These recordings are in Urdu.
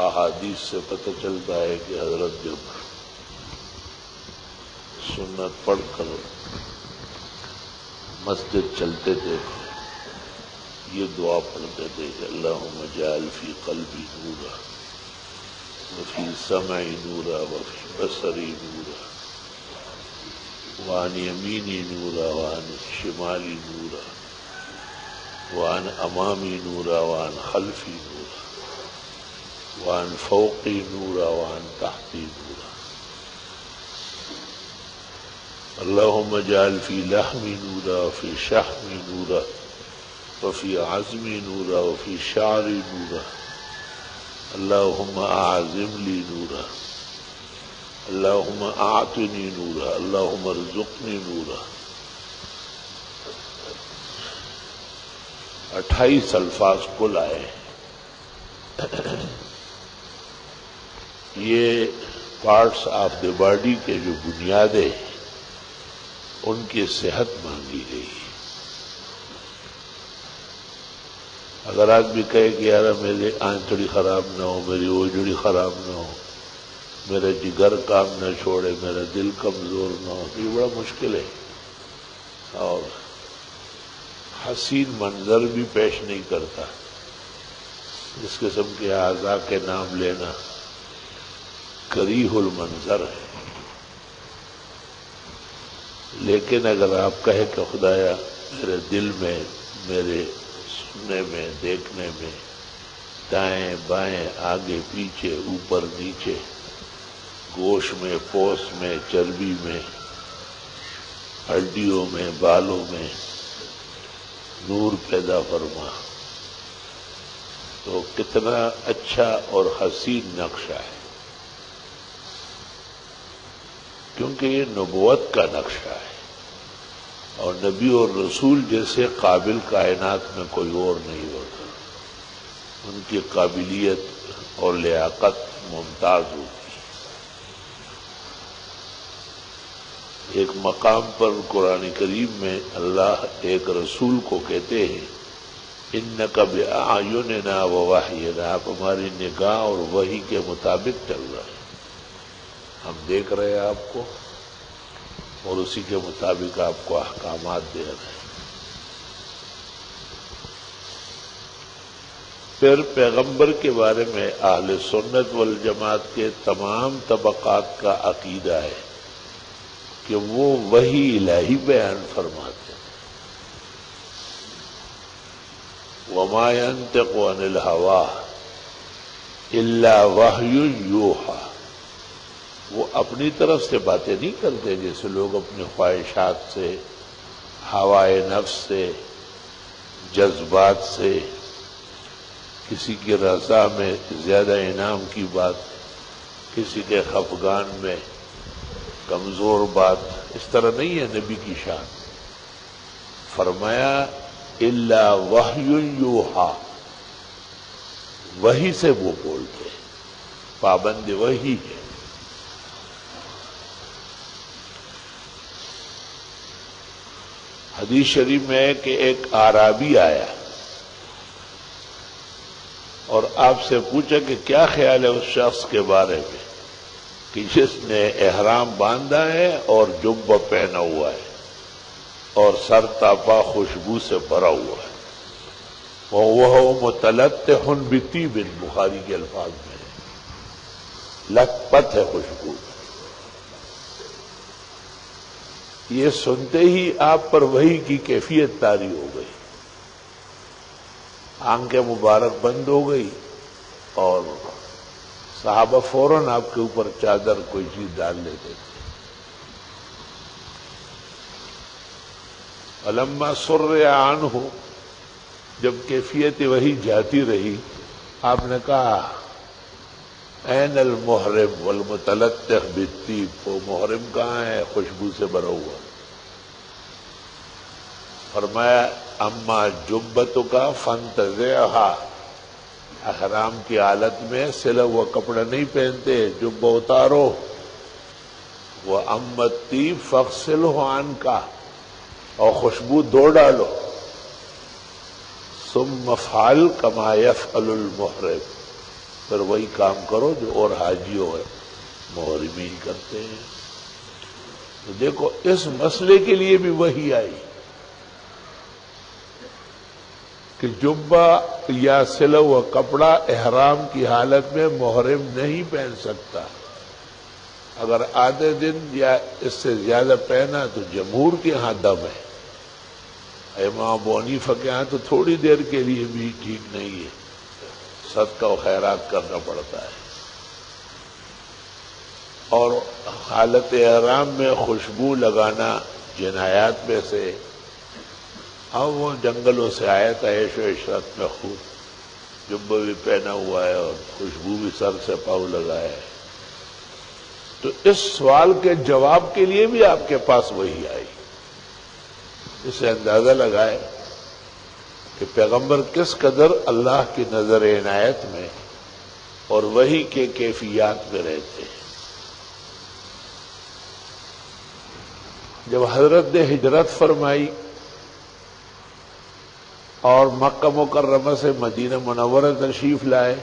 احادیث سے پتہ چلتا ہے کہ حضرت جب سنت پڑھ کر مسجد چلتے تھے یہ دعا پڑھتے تھے کہ اللہم اجعل فی قلبی نورا وفی سمعی نورا وفی بصری نورا وعن یمینی نورا وعن شمالی نورا وعن امامی نورا وعن خلفی نورا وعن فوقی نورا وعن تحتی نورا اللہم اجعل فی لحمی نورا وفی شحمی نورا وفی عظمی نورا وفی شعری نورا اللہم اعظم لی نورا اللہم اعطنی نورا اللہم ارزقنی نورا 28 الفاظ کل آئے. یہ پارٹس آف دی باڈی کے جو بنیادیں ان کی صحت مانگی گئی. اگر آدمی کہے کہ یار میری آنکھ تھوڑی خراب نہ ہو، میری اوجڑی خراب نہ ہو، میرا جگر کام نہ چھوڑے، میرا دل کمزور نہ ہو، تو یہ بڑا مشکل ہے. اور حسین منظر بھی پیش نہیں کرتا. اس قسم کے اعضاء کے نام لینا کریہ المنظر ہے. لیکن اگر آپ کہیں کہ خدایا میرے دل میں، میرے سننے میں، دیکھنے میں، دائیں بائیں، آگے پیچھے، اوپر نیچے، گوشت میں، پوست میں، چربی میں، ہڈیوں میں، بالوں میں نور پیدا فرما، تو کتنا اچھا اور حسین نقشہ ہے. کیونکہ یہ نبوت کا نقشہ ہے اور نبی اور رسول جیسے قابل کائنات میں کوئی اور نہیں ہوتا. ان کی قابلیت اور لیاقت ممتاز ہوتی. ایک مقام پر قرآن کریم میں اللہ ایک رسول کو کہتے ہیں انک بأعیننا ووحینا، آپ ہماری نگاہ اور وحی کے مطابق چل رہے ہیں، ہم دیکھ رہے ہیں آپ کو اور اسی کے مطابق آپ کو احکامات دے رہے ہیں. پھر پیغمبر کے بارے میں اہل سنت والجماعت کے تمام طبقات کا عقیدہ ہے کہ وہ وحی الہی بیان فرماتے ہیں. وما ينطق عن الهوى الا وحی یوحی، وہ اپنی طرف سے باتیں نہیں کرتے جیسے لوگ اپنی خواہشات سے، ہوائے نفس سے، جذبات سے، کسی کی رضا میں زیادہ انعام کی بات، کسی کے خفگان میں کمزور بات، اس طرح نہیں ہے نبی کی شان. فرمایا الا وحی یوحی، وحی سے وہ بولتے ہیں، پابند وحی ہے. حدیث شریف میں ہے کہ ایک اعرابی آیا اور آپ سے پوچھا کہ کیا خیال ہے اس شخص کے بارے میں کہ جس نے احرام باندھا ہے اور جبہ پہنا ہوا ہے اور سر تاپا خوشبو سے بھرا ہوا ہے، وَهُوَ مُتَلَطِّخٌ بِطِيبٍ، بخاری کے الفاظ میں لت پت ہے خوشبو. یہ سنتے ہی آپ پر وحی کی کیفیت طاری ہو گئی، آنکھیں مبارک بند ہو گئی اور صحابہ فوراً آپ کے اوپر چادر کوئی چیز ڈال لیتے تھے. فلما سُرِّ عنہ، جب کیفیت وحی جاتی رہی آپ نے کہا این المحرم والمتلطخ بالطیب، وہ محرم کہاں ہے خوشبو سے بھرا ہوا. فرمایا اما جبتک فانتزعها، احرام کی حالت میں سلا ہوا کپڑا نہیں پہنتے، جبہ اتارو. واما الطیب فاغسلہ عنک، اور خوشبو دھو ڈالو. ثم افعل کما یفعل المحرم، پھر وہی کام کرو جو اور حاجیوں محرمین کرتے ہیں۔ تو دیکھو اس مسئلے کے لیے بھی وہی آئی کہ جبہ یا سلا ہوا کپڑا احرام کی حالت میں محرم نہیں پہن سکتا، اگر آدھے دن یا اس سے زیادہ پہنا تو جمہور کے ہاں دم ہے، امام ابو حنیفہ کے ہاں تو تھوڑی دیر کے لیے بھی ٹھیک نہیں ہے، صدقہ و خیرات کرنا پڑتا ہے۔ اور حالت احرام میں خوشبو لگانا جنایات میں سے، ہاں وہ جنگلوں سے آیا تھا عیش و عشرت میں خوب جبہ بھی پہنا ہوا ہے اور خوشبو بھی سر سے پاؤں لگایا ہے، تو اس سوال کے جواب کے لیے بھی آپ کے پاس وہی آئی۔ اس سے اندازہ لگائے کہ پیغمبر کس قدر اللہ کی نظر عنایت میں اور وحی کے کیفیات میں رہتے ہیں۔ جب حضرت نے ہجرت فرمائی اور مکہ مکرمہ سے مدینہ منورہ تشریف لائے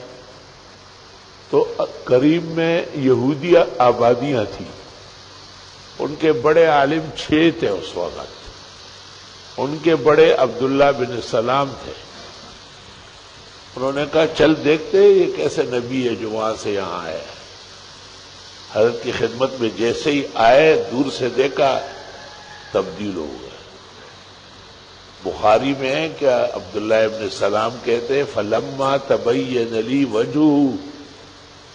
تو قریب میں یہودی آبادیاں تھیں، ان کے بڑے عالم 6 تھے اس وقت، ان کے بڑے عبداللہ بن سلام تھے۔ انہوں نے کہا چل دیکھتے ہیں یہ کیسے نبی ہے جو وہاں سے یہاں آئے۔ حضرت کی خدمت میں جیسے ہی آئے دور سے دیکھا تبدیل ہو گئے۔ بخاری میں ہے کہ عبداللہ ابن سلام کہتے فلما تبین لی وجہہ،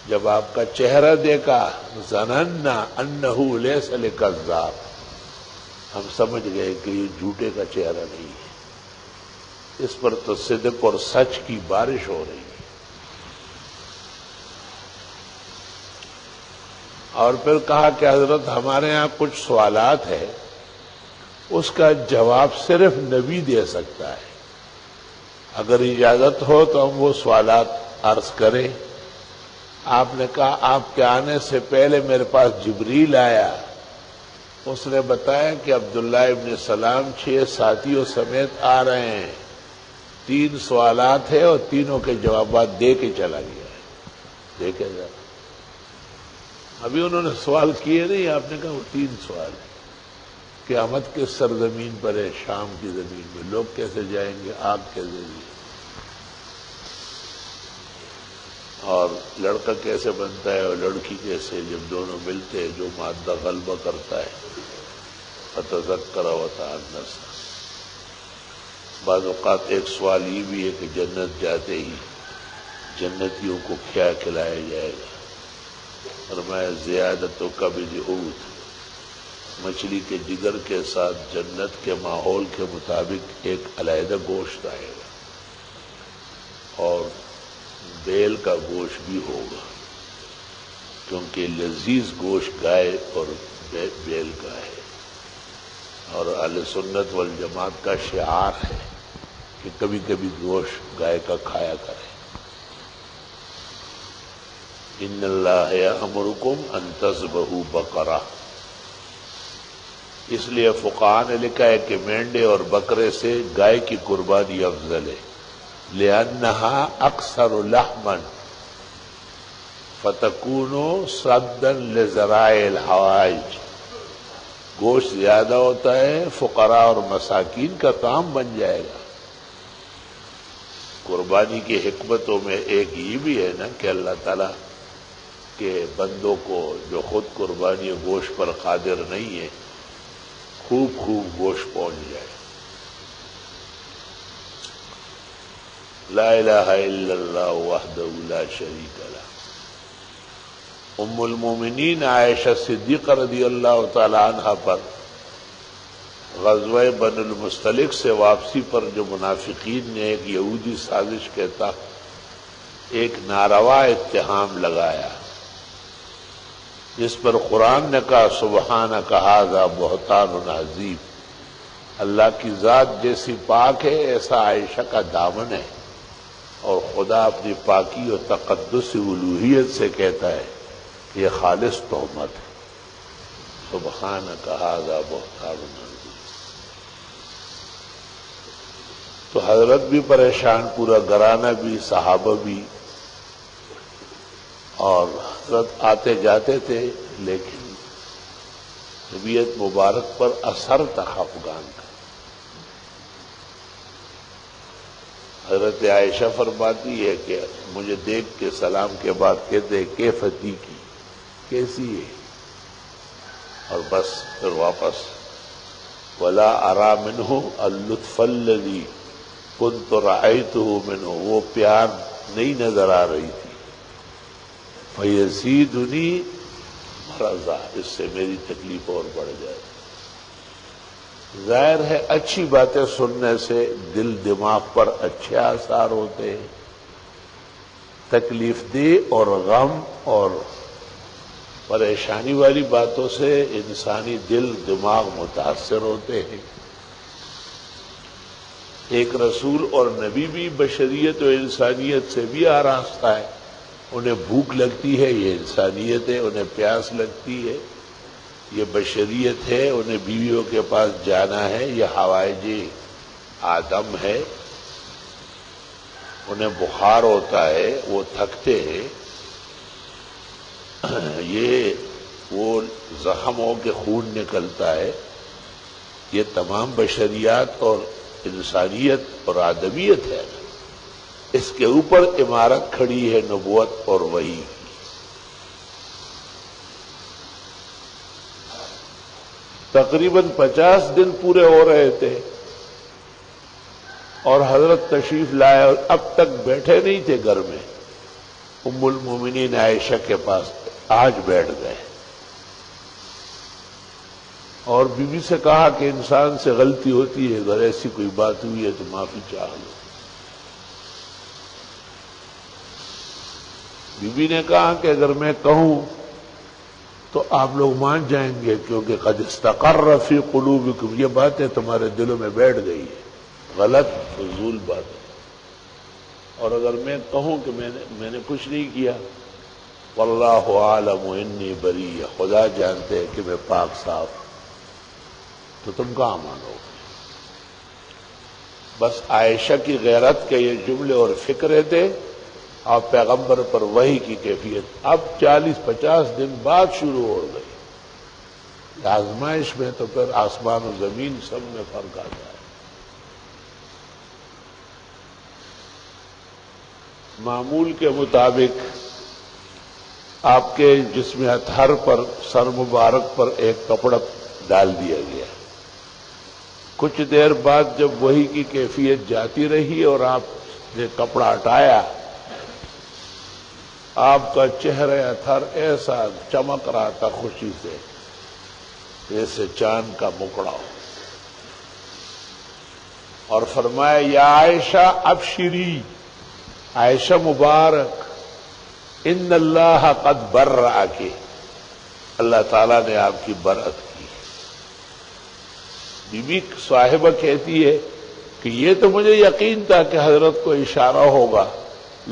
جب آپ کا چہرہ دیکھا ظننا انہ لیس لکذاب، ہم سمجھ گئے کہ یہ جھوٹے کا چہرہ نہیں ہے، اس پر تو صدق اور سچ کی بارش ہو رہی ہے۔ اور پھر کہا کہ حضرت ہمارے ہاں کچھ سوالات ہیں، اس کا جواب صرف نبی دے سکتا ہے، اگر اجازت ہو تو ہم وہ سوالات عرض کریں۔ آپ نے کہا آپ کے آنے سے پہلے میرے پاس جبریل آیا، اس نے بتایا کہ عبداللہ ابن سلام 6 ساتھیوں سمیت آ رہے ہیں، 3 سوالات ہیں اور تینوں کے جوابات دے کے چلا گیا ہے، دیکھے جا۔ ابھی انہوں نے سوال کیے نہیں، آپ نے کہا وہ 3 سوال ہیں۔ قیامت کس سرزمین پر ہے؟ شام کی زمین میں۔ لوگ کیسے جائیں گے؟ آگ کے ذریعے۔ اور لڑکا کیسے بنتا ہے اور لڑکی کیسے، جب دونوں ملتے ہیں جو مادہ غلبہ کرتا ہے۔ فتذکر وتأنس۔ بعض اوقات ایک سوال یہ بھی ہے کہ جنت جاتے ہی جنتیوں کو کیا کھلایا جائے گا؟ فرمایا زیادت کبد حوت، مچھلی کے جگر کے ساتھ جنت کے ماحول کے مطابق ایک علیحدہ گوشت آئے گا، اور بیل کا گوشت بھی ہوگا، کیونکہ لذیذ گوشت گائے اور بیل کا ہے، اور اہل سنت والجماعت کا شعار ہے کہ کبھی کبھی گوشت گائے کا کھایا کرے۔ ان اللہ یأمرکم ان تذبحوا بقرہ، اس لیے فقہاء نے لکھا ہے کہ مینڈے اور بکرے سے گائے کی قربانی افضل ہے، لأنہا اکثر لحما فتکون صدا لذرائع الحوائج، گوشت زیادہ ہوتا ہے، فقراء اور مساکین کا کام بن جائے گا۔ قربانی کی حکمتوں میں ایک یہ بھی ہے نا کہ اللہ تعالیٰ کے بندوں کو جو خود قربانی گوشت پر قادر نہیں ہے، خوب گوشت پہنچ جائے۔ لا الہ الا اللہ وحدہ لا شریک لہ۔ ام المومنین عائشہ صدیقہ رضی اللہ تعالی عنہ پر غزوہ بن المصطلق سے واپسی پر جو منافقین نے ایک یہودی سازش کے تحت ایک ناروا اتہام لگایا، جس پر قرآن نے کہا سبحانک ھذا بہتان عظیم، اللہ کی ذات جیسی پاک ہے ایسا عائشہ کا دامن ہے، اور خدا اپنی پاکی اور تقدس الوہیت سے کہتا ہے کہ یہ خالص تہمت ہے۔ سبحانک ھذا بہتان عظیم۔ تو حضرت بھی پریشان، پورا گھرانہ بھی، صحابہ بھی، اور حضرت آتے جاتے تھے، لیکن طبیعت مبارک پر اثر تھا خفگان کا۔ حضرت عائشہ فرماتی ہے کہ مجھے دیکھ کے سلام کے بعد کہتے کیفتی کی، کیسی ہے، اور بس پھر واپس ولا ارى منه اللطف الذي كنت رأيته منه، وہ پیار نہیں نظر آ رہی تھی۔ فيزيدني مرضا، اس سے میری تکلیف اور بڑھ جائے۔ ظاہر ہے اچھی باتیں سننے سے دل دماغ پر اچھے آثار ہوتے ہیں، تکلیف دہ اور غم اور پریشانی والی باتوں سے انسانی دل دماغ متاثر ہوتے ہیں۔ ایک رسول اور نبی بھی بشریت و انسانیت سے بھی آراستہ ہے، انہیں بھوک لگتی ہے، یہ انسانیت ہے، انہیں پیاس لگتی ہے، یہ بشریت ہے، انہیں بیویوں کے پاس جانا ہے، یہ حوائج آدم ہے، انہیں بخار ہوتا ہے، وہ تھکتے ہیں، یہ وہ زخم ہو کے خون نکلتا ہے، یہ تمام بشریات اور انسانیت اور آدمیت ہے۔ اس کے اوپر عمارت کھڑی ہے نبوت اور وحی کی۔ تقریباً 50 دن پورے ہو رہے تھے اور حضرت تشریف لائے اور اب تک بیٹھے نہیں تھے گھر میں، ام المومنین عائشہ کے پاس آج بیٹھ گئے اور بی بی سے کہا کہ انسان سے غلطی ہوتی ہے، اگر ایسی کوئی بات ہوئی ہے تو معافی چاہ لو۔ بی بی نے کہا کہ اگر میں کہوں تو آپ لوگ مان جائیں گے، کیونکہ قد استقر فی قلوبکم، یہ باتیں تمہارے دلوں میں بیٹھ گئی ہے، غلط فضول بات ہے۔ اور اگر میں کہوں کہ میں نے کچھ نہیں کیا، واللہ عالم انی بری، خدا جانتے ہیں کہ میں پاک صاف ہوں، تو تم کہاں مانو گے؟ بس عائشہ کی غیرت کے یہ جملے اور فکرے تھے، آپ پیغمبر پر وحی کی کیفیت اب 40-50 دن بعد شروع ہو گئی۔ آزمائش میں تو پھر آسمان و زمین سب میں فرق آتا ہے۔ معمول کے مطابق آپ کے جسم اطہر پر سر مبارک پر ایک کپڑا ڈال دیا گیا۔ کچھ دیر بعد جب وحی کی کیفیت جاتی رہی اور آپ نے کپڑا ہٹایا، آپ کا چہرہ اطہر ایسا چمک رہا تھا خوشی سے جیسے چاند کا مکڑا ہو، اور فرمایا یا عائشہ ابشری، عائشہ مبارک، ان اللہ قد برأک، اللہ تعالیٰ نے آپ کی برأت کی۔ بی بی صاحبہ کہتی ہے کہ یہ تو مجھے یقین تھا کہ حضرت کو اشارہ ہوگا،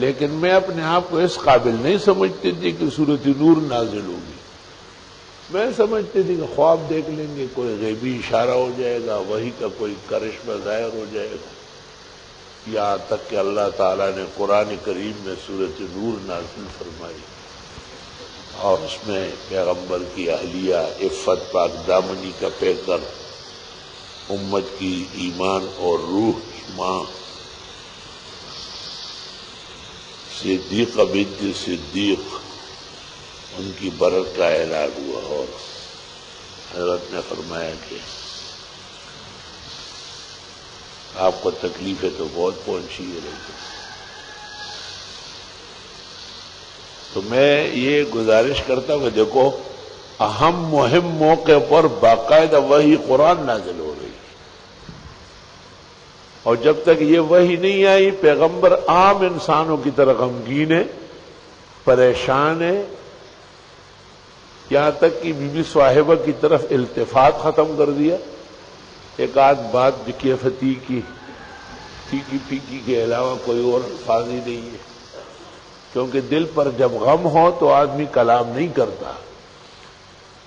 لیکن میں اپنے آپ کو اس قابل نہیں سمجھتی تھی کہ سورۃ نور نازل ہوگی۔ میں سمجھتی تھی کہ خواب دیکھ لیں گے، کوئی غیبی اشارہ ہو جائے گا، وحی کا کوئی کرشمہ ظاہر ہو جائے گا، یہاں تک کہ اللہ تعالیٰ نے قرآن کریم میں سورۃ نور نازل فرمائی اور اس میں پیغمبر کی اہلیہ عفت پاک دامنی کا پیکر، امت کی ایمان اور روح کی ماں صدیقہ بنت صدیق، ان کی برکت کا اعلان ہوا اور حضرت نے فرمایا کہ آپ کو تکلیفیں تو بہت پہنچی ہے، لیکن تو میں یہ گزارش کرتا ہوں کہ دیکھو اہم مہم موقع پر باقاعدہ وحی قرآن نازل ہو رہی ہے، اور جب تک یہ وحی نہیں آئی پیغمبر عام انسانوں کی طرح غمگین ہے، پریشان ہے، یہاں تک کہ بی بی صاحبہ کی طرف التفات ختم کر دیا۔ ایک آدھ بات بکیفتی کی، پھیکی پھیکی کے علاوہ کوئی اور الفاظ ہی نہیں ہے، کیونکہ دل پر جب غم ہو تو آدمی کلام نہیں کرتا،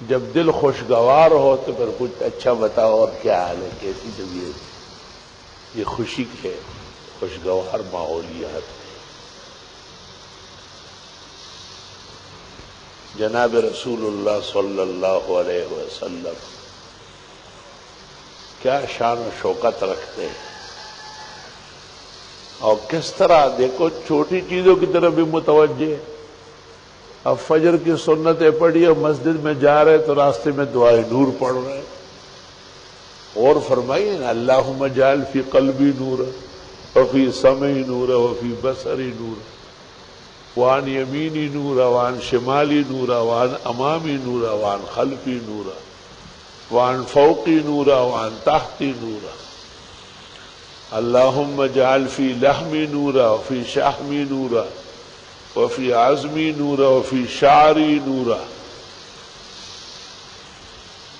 جب دل خوشگوار ہو تو پھر کچھ اچھا بتاؤ اور کیا حال ہے، کیسی طبیعت، یہ خوشی کے خوشگوار ماحولیات ہے۔ جناب رسول اللہ صلی اللہ علیہ وسلم کیا شان و شوکت رکھتے ہیں، اور کس طرح دیکھو چھوٹی چیزوں کی طرف بھی متوجہ ہے۔ اب فجر کی سنتیں پڑھی اور مسجد میں جا رہے تو راستے میں دعائے نور پڑھ رہے ہیں، اور فرمائیے نا اللہم اجعل فی قلبی نورا وفی سمعی نورا وفی بصری نورا وعن یمینی نورا وعن شمالی نورا وعن امامی نورا وعن خلفی نورا وعن فوقی نورا وعن تحتی نورا اللہم اجعل فی لحمی نورا وفی شحمی نورا وفی عظمی نورا وفی شعری نورا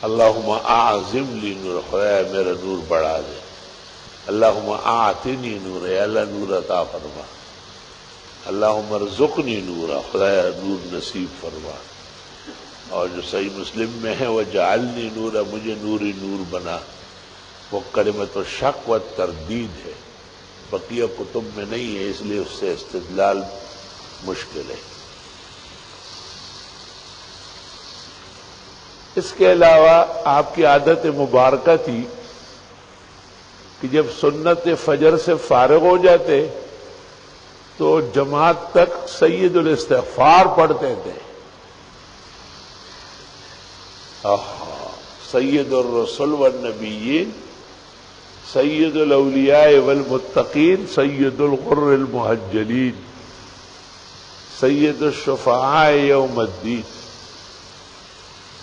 اللہم اعظم لی نورا، خدایا میرا نور بڑھا دے، اللہم اعطنی نورا، یا اللہ نور عطا فرما، اللہم ارزقنی نورا، خدایا نور نصیب فرما، اور جو صحیح مسلم میں ہے وہ جعلنی نورا، مجھے نوری نور بنا، وہ کلمۃ الشک و تردید ہے، بقیہ کتب میں نہیں ہے، اس لیے اس سے استدلال مشکل ہے۔ اس کے علاوہ آپ کی عادت مبارکہ تھی کہ جب سنت فجر سے فارغ ہو جاتے تو جماعت تک سید الاستغفار پڑھتے تھے۔ سید الرسل والنبیین، سید الاولیاء والمتقین، سید الغر المحجلین، سید الشفعاء یوم الدین،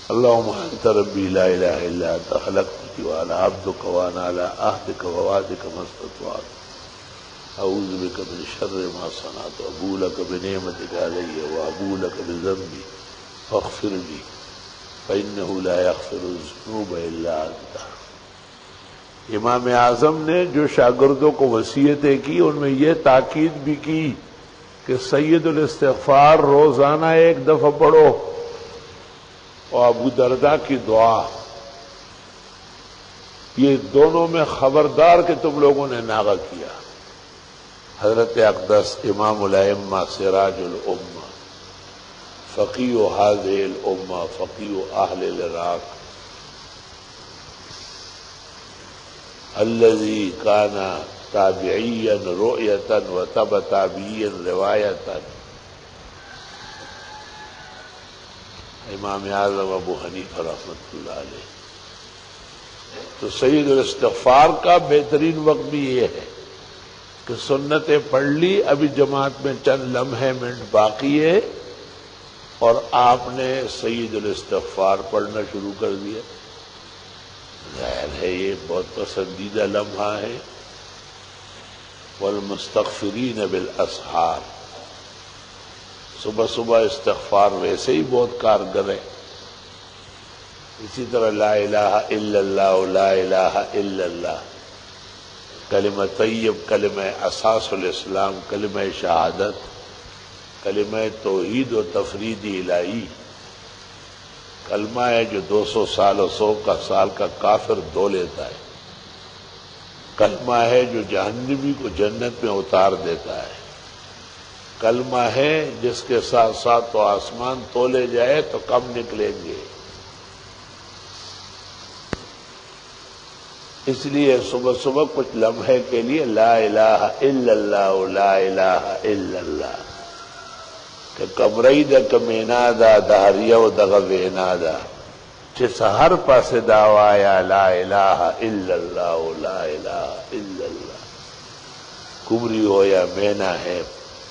اللہم انت ربی لا الہ الا انت خلقتنی وانا عبدک وانا علی عہدک ووعدک ما استطعت اعوذ بک من شر ما صنعت ابوء لک بنعمتک علی وابوء لک بذنبی فاغفر لی فإنہ لا یغفر الذنوب الا انت۔ امام اعظم نے جو شاگردوں کو وصیتیں کی ان میں یہ تاکید بھی کی کہ سید الاستغفار روزانہ ایک دفعہ پڑھو، اور ابو درداء کی دعا، یہ دونوں میں خبردار کہ تم لوگوں نے ناغہ کیا۔ حضرت اقدس امام الائمہ سراج الامہ فقیہ هذه الامہ فقیہ اہل العراق الذي كان تابعيا رؤية وتبع تابعيا رواية، امام اعظم ابو حنیفہ رحمۃ اللہ علیہ۔ تو سید الاستغفار کا بہترین وقت بھی یہ ہے کہ سنتیں پڑھ لی، ابھی جماعت میں چند لمحے منٹ باقی ہے اور آپ نے سید الاستغفار پڑھنا شروع کر دیا۔ ظاہر ہے یہ بہت پسندیدہ لمحہ ہے۔ والمستغفرین بالاسحار، صبح صبح استغفار ویسے ہی بہت کارگر ہے۔ اسی طرح لا الہ الا اللہ، لا الہ الا اللہ، کلمہ طیب، کلمہ اساس الاسلام، کلمہ شہادت، کلمہ توحید و تفرید الہی، کلمہ ہے جو 200 سال اور 100 کا سال کا کافر دھو لیتا ہے، کلمہ ہے جو جہنمی کو جنت میں اتار دیتا ہے، کلمہ ہے جس کے ساتھ ساتھ تو آسمان تولے جائے تو کم نکلیں گے۔ اس لیے صبح صبح کچھ لمحے کے لیے لا الہ الا اللہ، لا الہ الا اللہ، کہ کمرئی دا کمینا دا دہریو دغ وینا دا چھ سہر پاس دعوایا لا الہ الا اللہ، لا الہ الا اللہ۔ کمری ہو یا مینا ہے،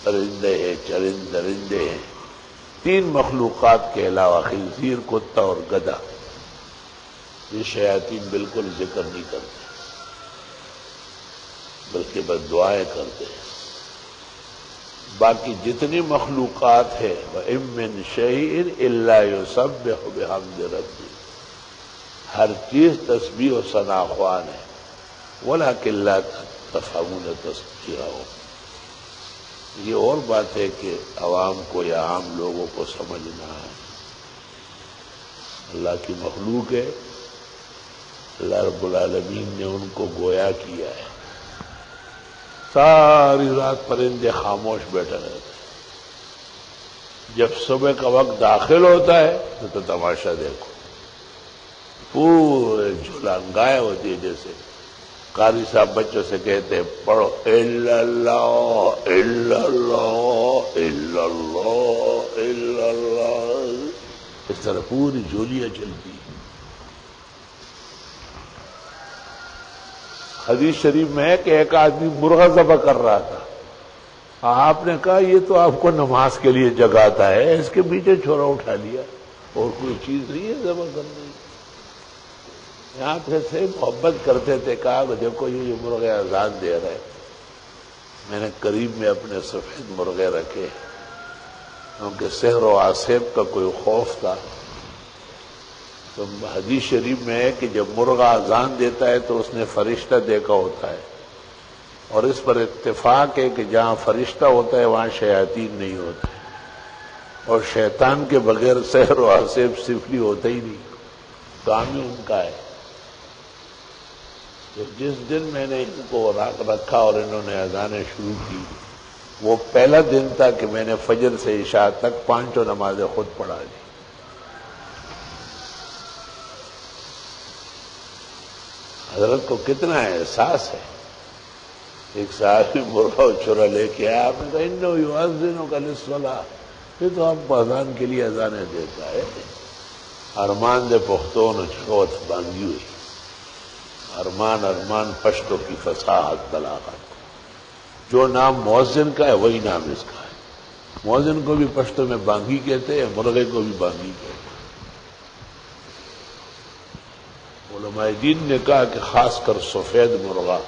پرندے ہیں، چرند درندے ہیں، 3 مخلوقات کے علاوہ خنزیر، کتا اور گدھا، یہ شیاطین بالکل ذکر نہیں کرتے بلکہ بس دعائیں کرتے ہیں۔ باقی جتنی مخلوقات ہیں وَإِن مِّن شَيْءٍ إِلَّا يُسَبِّحُ بِحَمْدِ رَبِّهِ، ہر چیز تسبیح و ثنا خوان ہے، وَلَٰكِن لَّا تَفْقَهُونَ تَسْبِيحَهُمْ۔ یہ اور بات ہے کہ عوام کو یا عام لوگوں کو سمجھنا ہے، اللہ کی مخلوق ہے، اللہ رب العالمین نے ان کو گویا کیا ہے، ساری رات پرندے خاموش بیٹھے رہتے، جب صبح کا وقت داخل ہوتا ہے تو تماشا دیکھو، پورے جھولانگائے ہوتی ہے، جیسے قاری صاحب بچوں سے کہتے ہیں پڑھو الا اللہ الا اللہ الا اللہ الا اللہ، اس طرح پوری جھولیاں چلتی ہیں۔ حدیث شریف میں ہے کہ ایک آدمی مرغا ذبح کر رہا تھا، آپ نے کہا یہ تو آپ کو نماز کے لیے جگاتا ہے، اس کے پیچھے چھوڑا اٹھا لیا، اور کوئی چیز نہیں ہے ذبح کرنے کی۔ یہاں پھر سے محبت کرتے تھے، کہا کہ دیکھو یہ مرغے آزاد دے رہے، میں نے قریب میں اپنے سفید مرغے رکھے، کیونکہ سحر و عاصب کا کوئی خوف تھا۔ تو حدیث شریف میں ہے کہ جب مرغا اذان دیتا ہے تو اس نے فرشتہ دیکھا ہوتا ہے، اور اس پر اتفاق ہے کہ جہاں فرشتہ ہوتا ہے وہاں شیاطین نہیں ہوتے، اور شیطان کے بغیر سحر و عاصب سفلی ہوتا ہی نہیں، کام ہی ان کا ہے۔ تو جس دن میں نے ان کو رکھا اور انہوں نے اذانیں شروع کی، وہ پہلا دن تھا کہ میں نے فجر سے عشاء تک 5 نمازیں خود پڑھا لی۔ حضرت کو کتنا احساس ہے۔ ایک صحابی مرغا چورا لے کے آیا، آپ نے کہا انہو یؤذنک للصلاۃ، یہ تو آپ کو اذان کے لیے اذانیں دیتا ہے۔ ارمان دے پختون چوت بانگی ہوئی، ارمان پشتوں کی فصاحت بلاغت، جو نام مؤذن کا ہے وہی نام اس کا ہے۔ مؤذن کو بھی پشتوں میں بانگی کہتے ہیں، مرغے کو بھی بانگی کہتے ہیں۔ علماء دین نے کہا کہ خاص کر سفید مرغا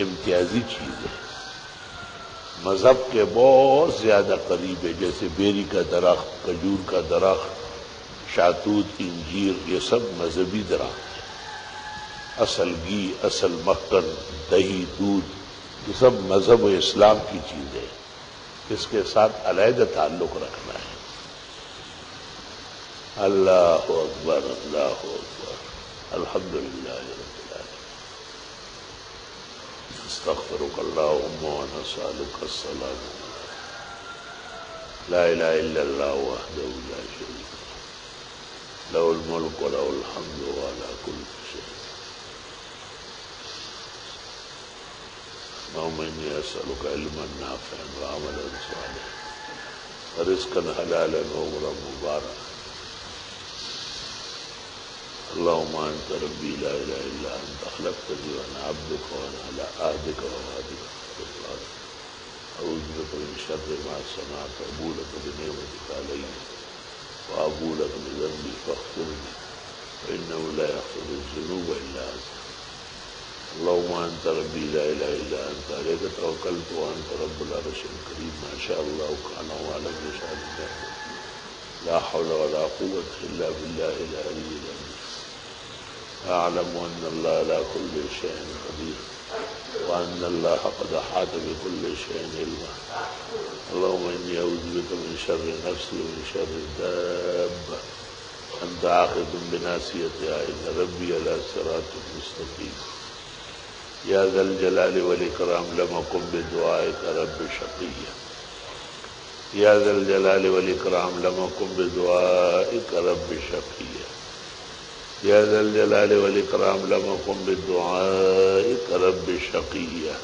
امتیازی چیز ہے، مذہب کے بہت زیادہ قریب ہے، جیسے بیری کا درخت، کھجور کا درخت، شاتوت، انجیر، یہ سب مذہبی درخت ہیں۔ اصل گھی، اصل مکھن، دہی، دودھ، یہ سب مذہب و اسلام کی چیزیں، اس کے ساتھ علیحدہ تعلق رکھنا ہے۔ اللہ اکبر اللہ اکبر، الحمدللہ رب العالمین، استغفرک اللہم ونسألک السلام، لا الہ الا اللہ وحدہ لا شریک لہ، لہ الملک ولہ الحمد وعلی کل شیء۔ اللہم انی اسألک علما نافعا وعملا صالحا ورزقا حلالا وعمرا مبارکا۔ اللهم انت ربي لا اله الا انت خلقتني وانا عبدك وانا على عهدك ووعدك ما استطعت، اعوذ بك من شر ما صنعت، ابوء لك بنعمتك علي وابوء لك بذنبي فاغفر لي فانه لا يغفر الذنوب الا انت۔ اللهم انت ربي لا اله الا انت عليك توكلت وانت رب العرش الكريم، ما شاء الله كان وما لم يشاء لم يكن، لا حول ولا قوة الا بالله العلي العظيم۔ أعلم أن الله على كل شيء قدير وأن الله قد أحاط بكل شيء علما۔ اللهم إني أعوذ بك من شر نفسي ومن شر الدابة أنت آخذ بناصيتها إن ربي على صراط مستقيم۔ يا ذا الجلال والإكرام لم أكن بدعائك رب شقيا، يا ذا الجلال والإكرام لم أكن بدعائك رب شقيا، يا ذا الجلال والإكرام لم أكن بدعائك رب شقيا۔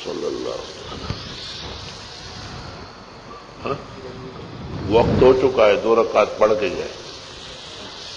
صلی اللہ علیہ وسلم۔ وقت ہو چکا ہے، 2 رکعت پڑھ کے جائیں۔